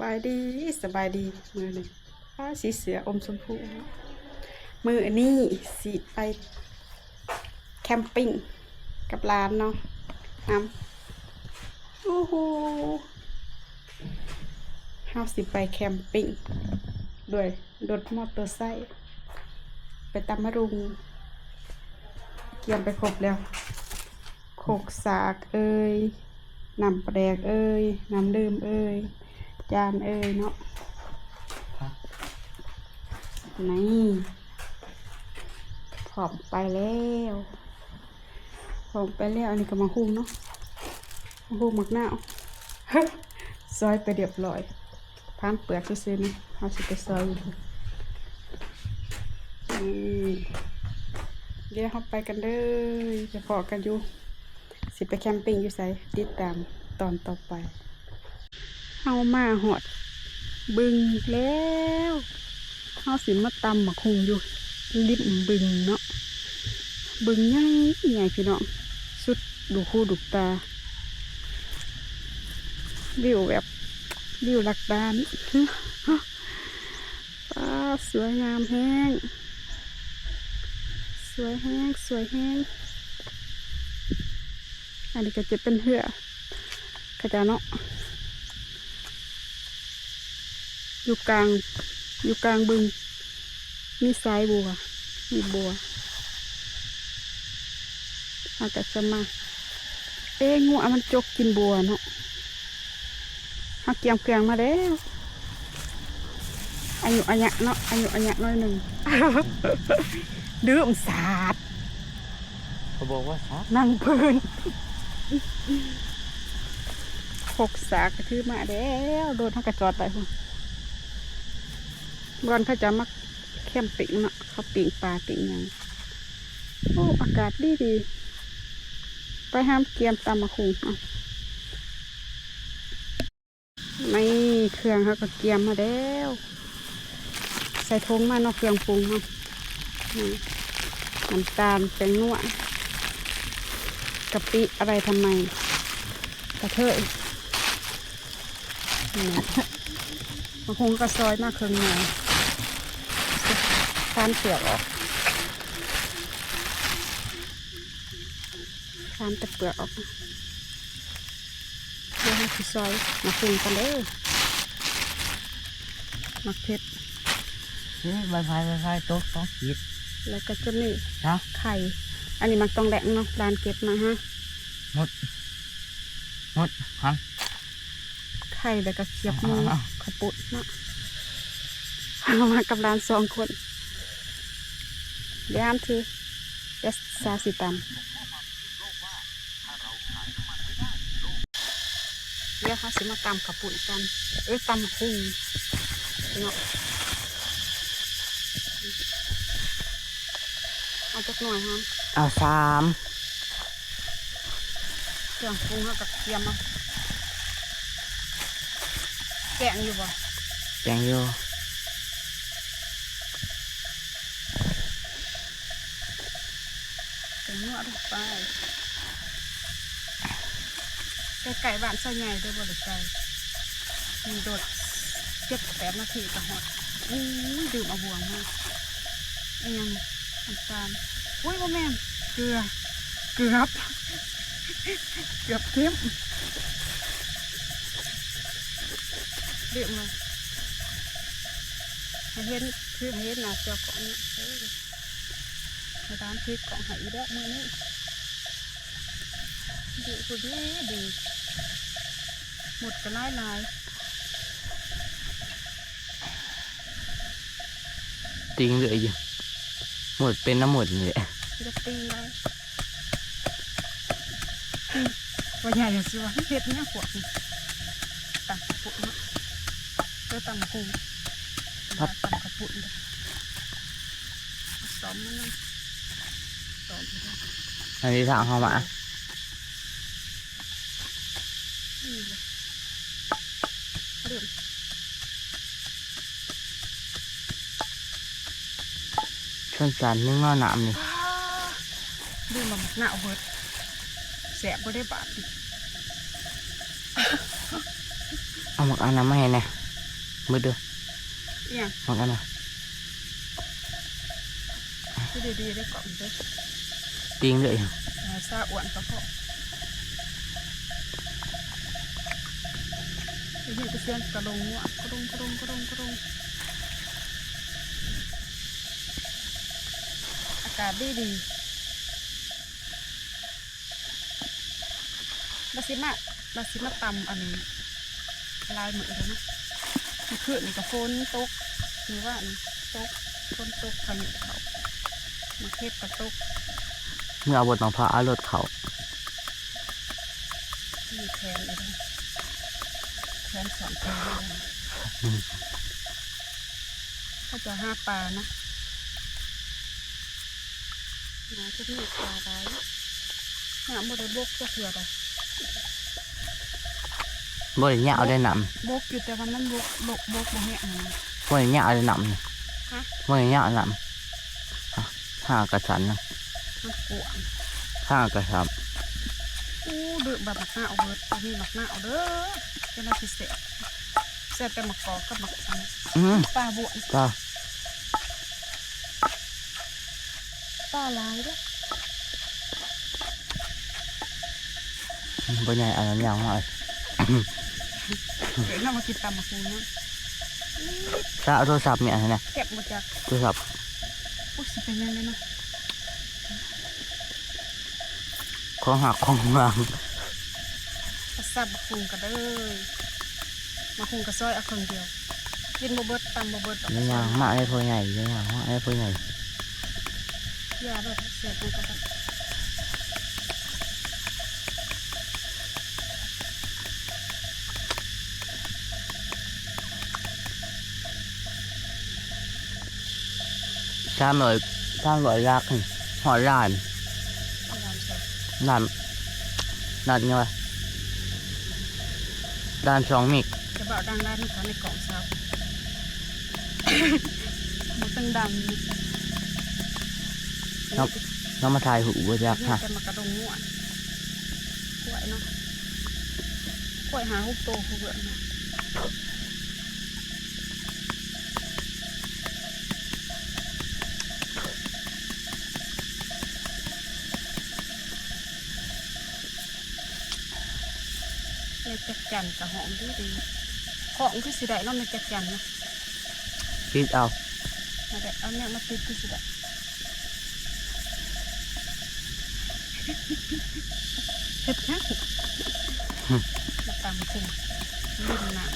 บายดีสบายดีมือหนึ่งผ้าสีเสืออมชมพูมือนี่สีไปแคมปิ้งกับร้านเนาะน้ำโอ้โหเฮาสิไปแคมปิ้งด้วยรถมอเตอร์ไซค์ไปตำมะรุงเกียมไปครบแล้วโขกสากเอ้ยน้ำปลาแดกเอ้ยน้ำดื่มเอ้ยจานเอ้ยเนาะนี่ผอมไปแล้วผอมไปแล้วอันนี้ก็มาหุ้มเนาะมาหุ้มหมักหน้าซอยไปเรียบร้อยผ่านเปลือกซื้อๆนะเอาสิไปซอยอยู่นี่เดี๋ยวเราไปกันเด้อจะพอกันอยู่สิไปแคมปิ้งอยู่ไสติดตามตอนต่อไปเฮามาหอดบึงแล้วเฮาสิมาตำหมักหุงอยู่ริมบึงเนาะบึงใหญ่ใหญ่พี่น้องสุดดูคู่ดูตาวิวแบบวิวหลักด้านป้าสวยงามแห้งสวยแห้งสวยแห้งอันนี้ก็จะเป็นเหือกระจาเนาะอยู่กลางบึงมีสายบัวมีบัวอากาศจะมางูมันจกกินบัวเนาะเอาเกี่ยมเครื่องมาแล้วอายุอัญะเนาะอายุอัญะน้อยหนึ่ง ดื่มสาดเขาบอกว่าสาดนั่งพื้นหกสากกระทืบมาแล้วโดนทั้งกระจอดไปพุ่นบอนเขาจะมาแคมปิ้งเนาะเขาปิ้งปลาปิ้งหยังโอ้อากาศดีไปห้ามเกียมตามมาคุงไม่เครื่องเขาก็เกียมมาแล้วใส่ทงมาเนาะเครื่องปรุงเนาะน้ำตาลแป้งนัวกะปิอะไรทำไมกระเทยมาคุงก็ซอยมากเครื่องในทานเปลือกออกทานแต่เปลือกออกเดี๋ยวให้สิซอยมาปรุงกันเลยมักเผ็ดไฟโต๊ะต้องคิดแล้วก็จะนี่นะไข่อันนี้มันต้องแดงเนาะร้านเก็บมาฮะหมดฮะไข่แล้วก็เสียบมือขปุดเนาะเอามากับร้าน2 คนเดี๋ยวห้ามทีเอสซาสิตัมเดี๋ยวเขาสิมาตำขปุ่นกันตำพุงเนาะเอาจักหน่อยฮะเอา3เครื่องปรุงเขากับเทียมมาแกงอยู่บ่แกงอยู่นวดลงไปไก่บ้านซอยใหญ่ด้วยบ่หรือไก่มีโดด7-8 นาทีก็หมดดื่มเอาบวงมากไอ้ยังน้ำตาลอุ้ยบ่แม่นเกลือเกือบเข้มดื่มเลยให้เห็นคือเห็นหน้าจอของในร้านพริกของหายได้มือนี้ดีกูดีหมดกันลายติงเลยอยู่หมดเป็นน้ำหมดเลยจะตีเลยว่าใหญ่เลยสิวะเห็ดเนี่ยขวดตังกระปุกเนาะเจอตังกูตังกระปุกเลยซ้อมมันเลยซ้อมไปได้อันนี้ทางเข้ามาเริ่มชนสันนึ่งงอหนามนี่ดูมันหนาวเบิดแสบบ่ได้บาดดิเอา หมักอันนั้นไม่เห็นเนี่ยมืดเด้อ เนี่ย หมักอันน่ะ ที่ดีๆได้ก่อนเด้อ ติงเลย ซาอ้วนก็พอไอ้เหี้ยจะเสียงกระดงหัวกระดงอากาศดีบาซิมาตำอันนี้ลายเหมือนกันนะมันขึ้นนี่กับฝนตกหรือว่าอันตกฝนตกพายุเขามันเทพกระตก เมื่อเอาบทมาพาเอารถเขา มีแทนอะไรแทนสอนแทนอะไรถ้าจะห้าปลานะน้าจะมีปลาได้น้าโมได้บกจะเถื่อได้ บ่ได้ยาวได้น บกอยู่แต่ว่ามันบกบ่แห้งนะ ำบ่ได้ยาวได้นำนี่ ฮะ บ่ได้ยาวนำห้ากระสันนะ มันปวด ห้ากระสับ อู้ดื้อแบบหมักหน้าเอาเบิร์ดมีหมักหน้าเอาเด้อจะน่าพิเศษแต่หมักกอกกับหมักอัน ปลาบวช ก็ ปลาลายเด้อ บ่ใหญ่อันนั้นยาวมาก เดี๋ยวเรามากินตำมะคูนะ ถ้าเอาโทรศัพท์เนี่ยนะ เก็บหมดจาก โทรศัพท์ อุ้ยสิเป็นยังไงเนาะ ของหักของวาง กระซับมะคูกันเด้อมะคูกระซอยเอาคนเดียวกินบ่เบิดตำบ่เบิด นี่ยางมากเลยพ่อใหญ่นี่ยางมากเลยพ่อใหญ่ ยาแบบเสร็จมันก็แบบ300ลักนี่หอดล้าน พยายามใส่ ล้านไงวะล้าน2 มิก จะบอกดังได้ไหมคะในกล่องเช้ามันตึงดำ น้องมาถ่ายหูบ่จัก นี่ ฮะ จะมากระดงง่วนกล้วยเนาะกล้วยหาหุบโตหุบเบื่อเนาะในจักจันกับหอมดีของคือสิได้เนาะในจักจันนะ คิดเอา มาได้เอาเนี่ยมาติดคือสิได้เฮ็ดนะมาตำสิลื่นน้ำ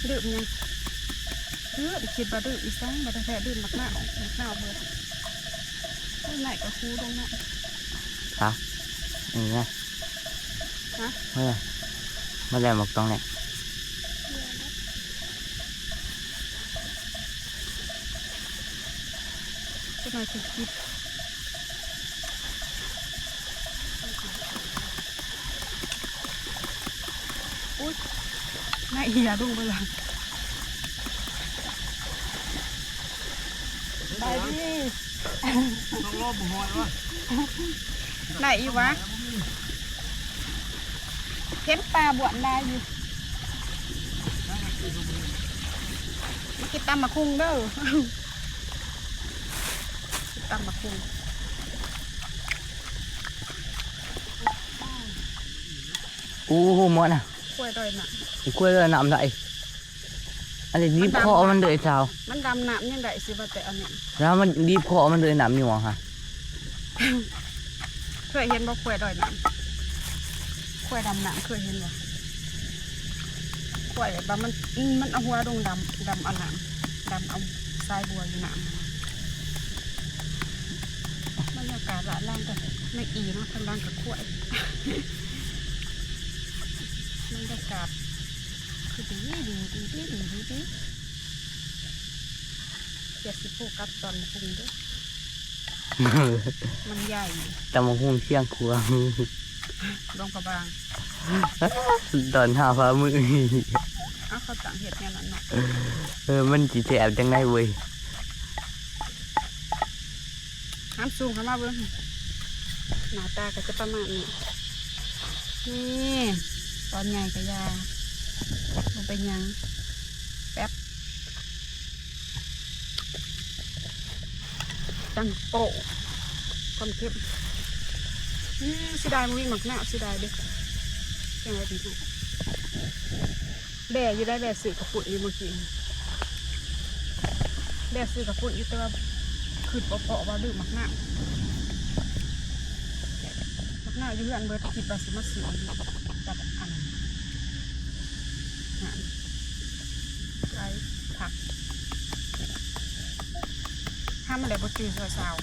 ดื่มยังคิดว่าดื่มอีสังมาแท้ดื่มมักหน้าเบิดไหนก็คูตรงนั้น ฮะนี่ไง ฮะ มาแล้วหมกตรงไหน จะมาคิดอุ้ยน่าเอียดุ้งไปละได้ดิต้องรอบบุหอยวะไหนอยู่วะเห็นปลาบวชได้อยู่มากินตำมะคุงเด้อตำมะคุง อู้หูหมดน่ะ กล้วยดอยหนัก อีกกล้วยเลยนำได้อันนี้รีบคอมันเลยชาว มันดำหนักยังไงสิว่าแต่อันนี้ แล้วมันรีบคอมันเลยนำอยู่ฮะ เคยเห็นบ่กล้วยดอยหนักกล้วยดำหนักเคยเห็นบ่กล้วยแบบมันเอาหัวดงดำอันหนักดำเอาทรายบัวอยู่หนักบรรยากาศละล่างกันไม่อีเนาะทางล่างกับกล้วยบรรยากาศคือดีเจ็ดสิบโฟกัสตอนพุงด้วยมันใหญ่ แต่มาหุ่งเชียงควง ลงกระบาง ตอนหาฟ้ามือ เอาเขาสั่งเห็ดเนี่ยนั่นเนาะ มันจีแสบจังไงเว้ย น้ำสูงเข้ามาเบิ้งหน้าตาก็จะประมาณนี้ นี่ตอนใหญ่กะยาลงไปยังแป๊บตั้งโปะความเข้มสิได้มาวิ่งหมักหน้าสิได้เด็กยังไงดีแบ่อยู่ได้แบ่สื่อกระปุกอยู่เมื่อกี้แบ่สื่อกระปุกอยู่แต่ว่าคือเปาะว่าดื้อหมักหน้าอยู่อันเบิร์ตคิดว่าสิมาซื้อจับอันนั้นไรผักห้ามอะไรบ่จืดสาว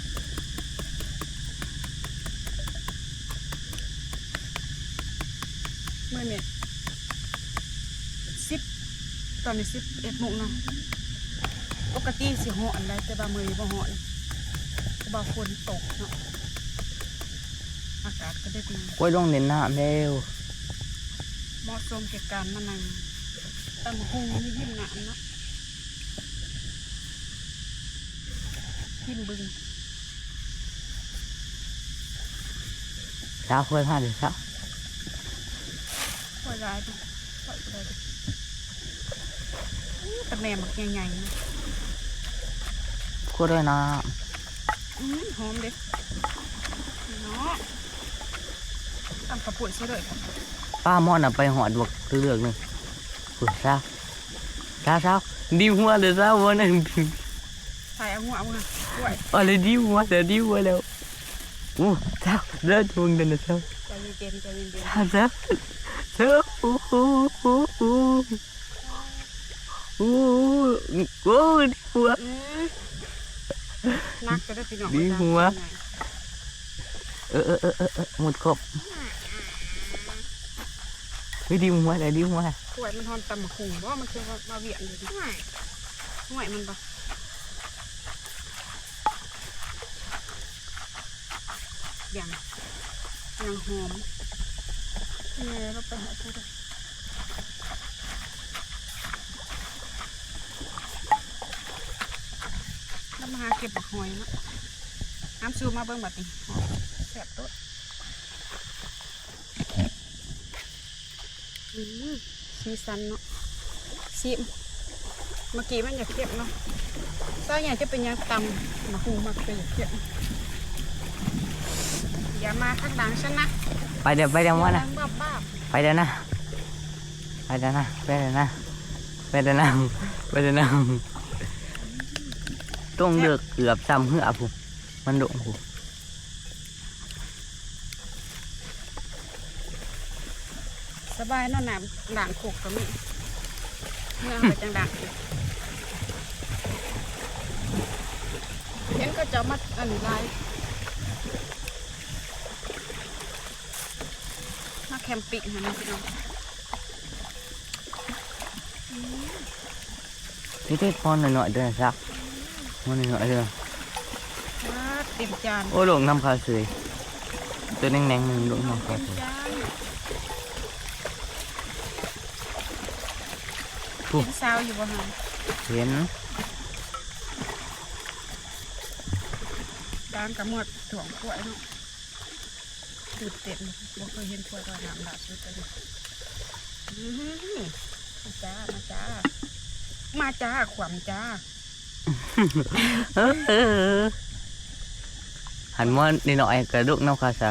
เมื่อเนี่ยตอนนี้11 โมงเนาะปกติสิห่ออันใดแต่บางมื้อบ่ห่อเพราะว่าฝนตกเนาะอากาศก็ได้ดี กล้วยลงเล่นน้ำแล้ว เหมาะสมแก่การมานั่งตำหูมียิ้มหนามเนาะยิ้มบึง เช้าค่อยพาเดี๋ยวเช้า ปล่อยร้ายดิปล่อยไปเลยดิแต่แม่หมักใหญ่ๆนะ กล้วยด้วยนะ หอมเด็ดเนาะตำกระปุกใช่เลย ป้ามอนไปหอดบวกเลือกหนึ่งคุณเช้าดีหัวเดี๋ยวเช้าวันนั้น ใส่เอาหัวเอานะด้วย อะไรดีหัวเดี๋ยวดีหัวแล้วอู้เช้าเดินทวงเดินเช้า ใจเย็นๆใจเย็น เช้าอู้ดีหัว นักจะได้พี่น้อง ดีหัว หมดครบเฮ้ยดีหัวอะไรดีหัว กล้วยมันทอนตำหูเพราะมันคือมาเวียนอยู่ดิห่วยมันปะอย่างหอมเนี่ยเราไปหาพูดแล้วมาหาเก็บบักหอยเนาะน้ำซูมาเบิ้งแบบนี้แสบต้นสีสันเนาะชิมเมื่อกี้มันอยากเก็บเนาะถ้าอยากจะเป็นยังตำมาหูมาเป็นอยากเก็บอย่ามาข้างหลังฉันนะ ไปเดี๋ยวว่านะ บ้า ไปเดี๋ยวนะต้องเลือกเกือบซ้ำเหือผมมันโด่งผม สบายเนาะน้ำด่างโขกก็มีเมื่อไปจังด่างเห็นก็จะมาอันนี้ลายมาแคมปิ้งนะพี่น้อง นี่พอหน่อยเดินซักพอหน่อยเดิน เต็มจาน โอ้หลงน้ำคาเสยตัวแน่งๆหนึ่งหลงน้ำคาเสย เห็นสาวอยู่บ่ฮะ เห็น ด้านกับหมดถ่วงกล้วยเนาะตื่นเต้นบ่เคยเห็นกล้วยตอนน้ำด่างสุดเลยมาจ้าขวามจ้า หันมานิดหน่อยกระดุกน้ำคาเสย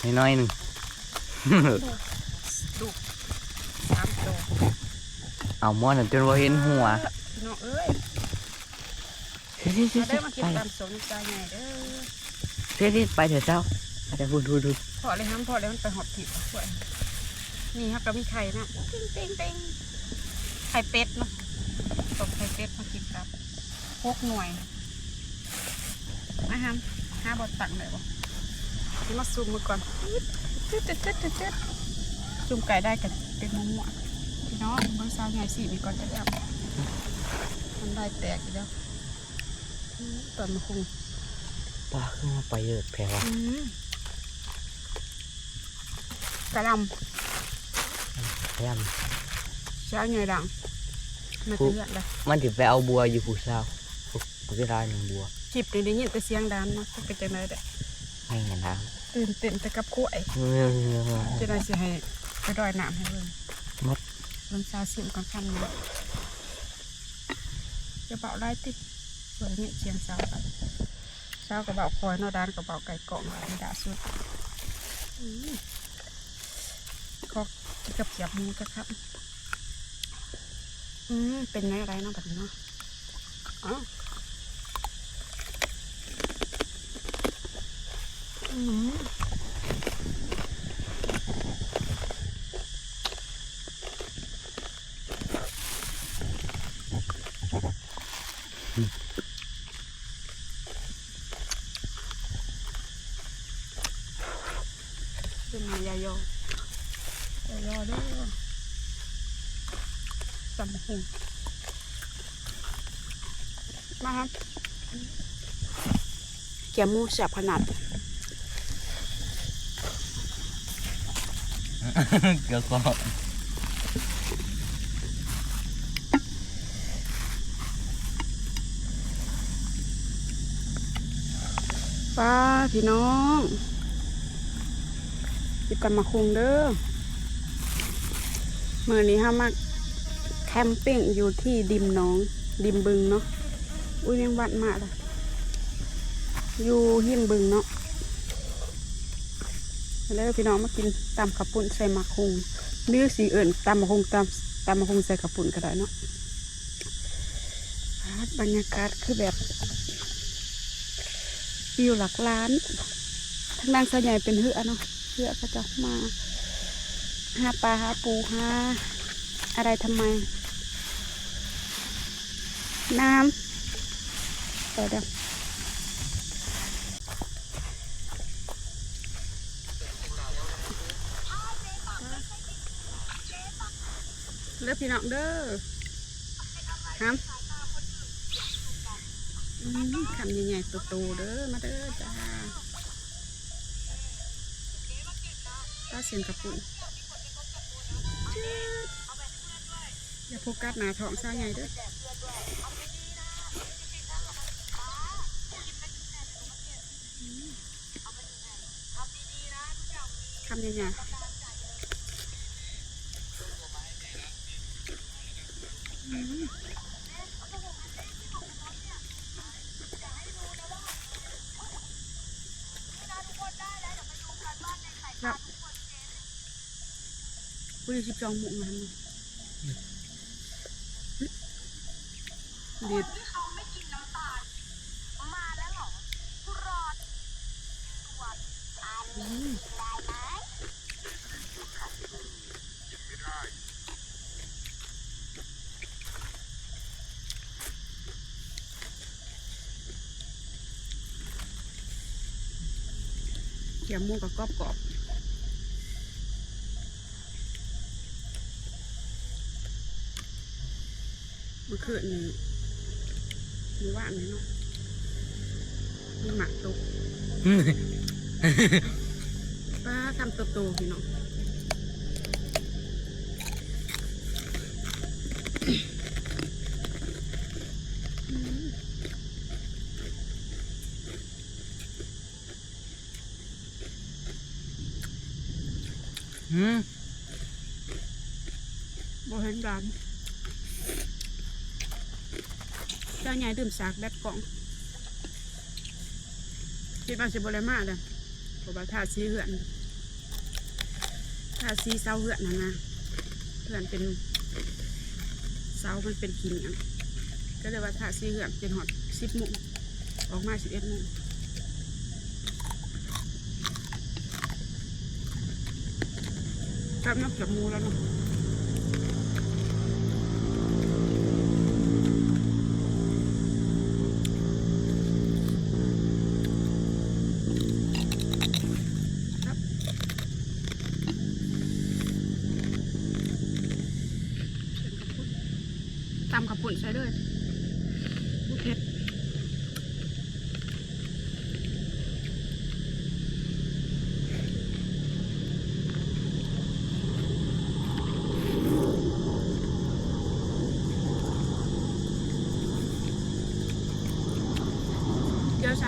นิดหน่อยหนึ่ง ดู3 ตัว เอามอนจนว่าเห็นหัว พี่น้องเอ้ยมาเด้อมากินตามสมใจใหญ่เด้อ ไปเถอะเจ้าไปพูด พอเลยครับพอเลยมันไปหอบผิดกล้วยนี่ครับก็มีไข่นะติ้งไข่เป็ดเนาะตกไข่เป็ดมากินครับ6 หน่วยมาฮัม5 บอตักเลยบ่ที่มาซูมมือก่อนซูมไก่ได้กันเป็นมั่วพี่น้องเบอร์ซาวใหญ่4มีก่อนจะได้มันได้แตกอีกแล้วตอนมาคุง ป้าขึ้นมาไปเยอะแผลวะ กระล พยายาม ำเช้าใหญ่ดังมาเตือนเลย มันถึงไปเอาบัวอยู่ผู้สาวผู้ชายหนึ่งบัว คลิปนี้ได้ยินแต่เสียงดังเนาะเป็นจังได๋เด้อ ให้เห็นแล้ว ตื่นเต้นแต่กับกล้วยจะได้สิให้ไปดอยน้ำให้เบิ่ง มด เบิ่งซาซิมก่อนคั่นนี้จะเบาไล่ติดสวยเนี่ยเสียงสาวกันสาวก็เบาคอยเนาะด้านก็เบาไก่กล่องไม่ด่าสุดก็จะกับเกียบหมูจะครับเป็นไงอะไรเนาะแบบนี้เนาะอ๋อเป็นมายายอยายอเด้อจำหุ่นมาครับเกี๊ยวหมูแซ่บขนาด เกี่ยวกับ ป้าพี่น้องจิบกันมาคุงเด้อเมื่อนี้ห้ามาแคมปิ้งอยู่ที่ดิมน้องดิมบึงเนาะอุ้ยยังวัดมากเลยอยู่หิมบึงเนาะแล้วพี่น้องมากินตำขับปุ่นใส่มะคุงหรือสีอื่นตำมะคุงตำมะคุงใส่ขับปุ่นก็ได้เนาะบรรยากาศคือแบบวิวหลักล้านทางด้านส่วนใหญ่เป็นเหือเนาะเหือก็จะมาหาปลาหาปูหาอะไรทำไมน้ำต่อเดี๋ยวเลือกพี่น้องเด้อครับคำใหญ่ๆโตๆเด้อมาเด้อจ้าตาเสียนกระปุ่นอย่าโฟกัสหนาท้องซ่าใหญ่เด้อคำใหญ่ๆครับคุย12 หมู่งานเด็ดเขียวมูกับกรอบเมื่อคืนนี้มีว่านไหมเนาะมีหมักตกป้าทำโตๆพี่น้องบ่เห็นดานเจ้าใหญ่ดื่มสากแบดกล่องคิดว่าสิบอะไรมากเลยเพราะว่าทาสีเหือนทาสีเสาเหือนนะเหือนเป็นเสามันเป็นขิงอ่ะก็เลยว่าทาสีเหือนเป็นหอด10 โมงออกมา11 โมงกับนับกับมูแล้วเนาะตำขับปุ่นใส่ด้วยบุเพ็ด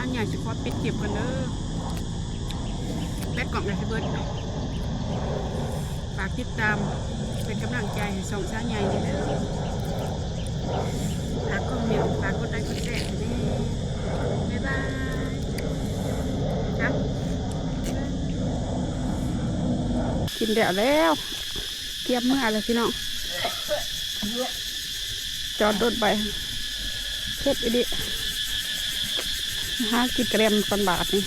าวใหญ่จะขอปิดเก็บกันเด้อแบตกล่องเลยสิเบิร์ดฝากติดตามเป็นกำลังใจให้สองสาวใหญ่นี่เด้อฝากคอมเมนต์ฝากกดไลค์กดแชร์นี่บ๊ายบายครับกินเดี๋ยวแล้วเกียบเมื่อไรพี่น้องจอดรถไปเพ็ดอีดิหากินกระเรียมปันบาทนี่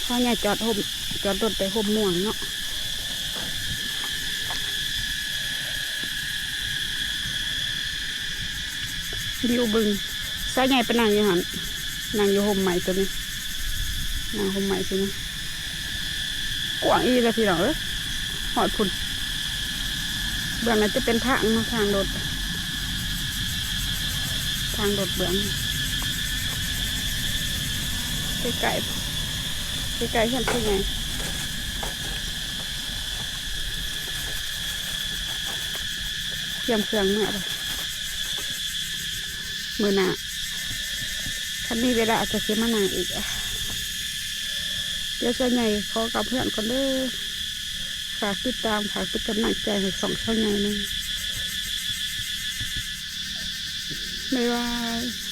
พ่อใหญ่จอดรถไปห่มม่วงเนาะดิวบึงสาวใหญ่ไปนั่งอยู่หันนั่งอยู่ห่มใหม่ตัวนี้นั่งห่มใหม่ตัวนี้กว้างอีเลยพี่น้องหอดพุ่นเบื้องนั้นจะเป็นทางเนาะทางรถเบื้องใกล้ๆฉันคือไงเตรียมเครื่องเมื่อไรมือหน้าคันนี้เวลาอาจจะซื้อมานางอีกเดี๋ยวส่วนใหญ่ขอกับเพื่อนคนเด้อฝากติดตามฝากเป็นกำลังใจให้สองส่วนใหญ่นึงบ๊ายบาย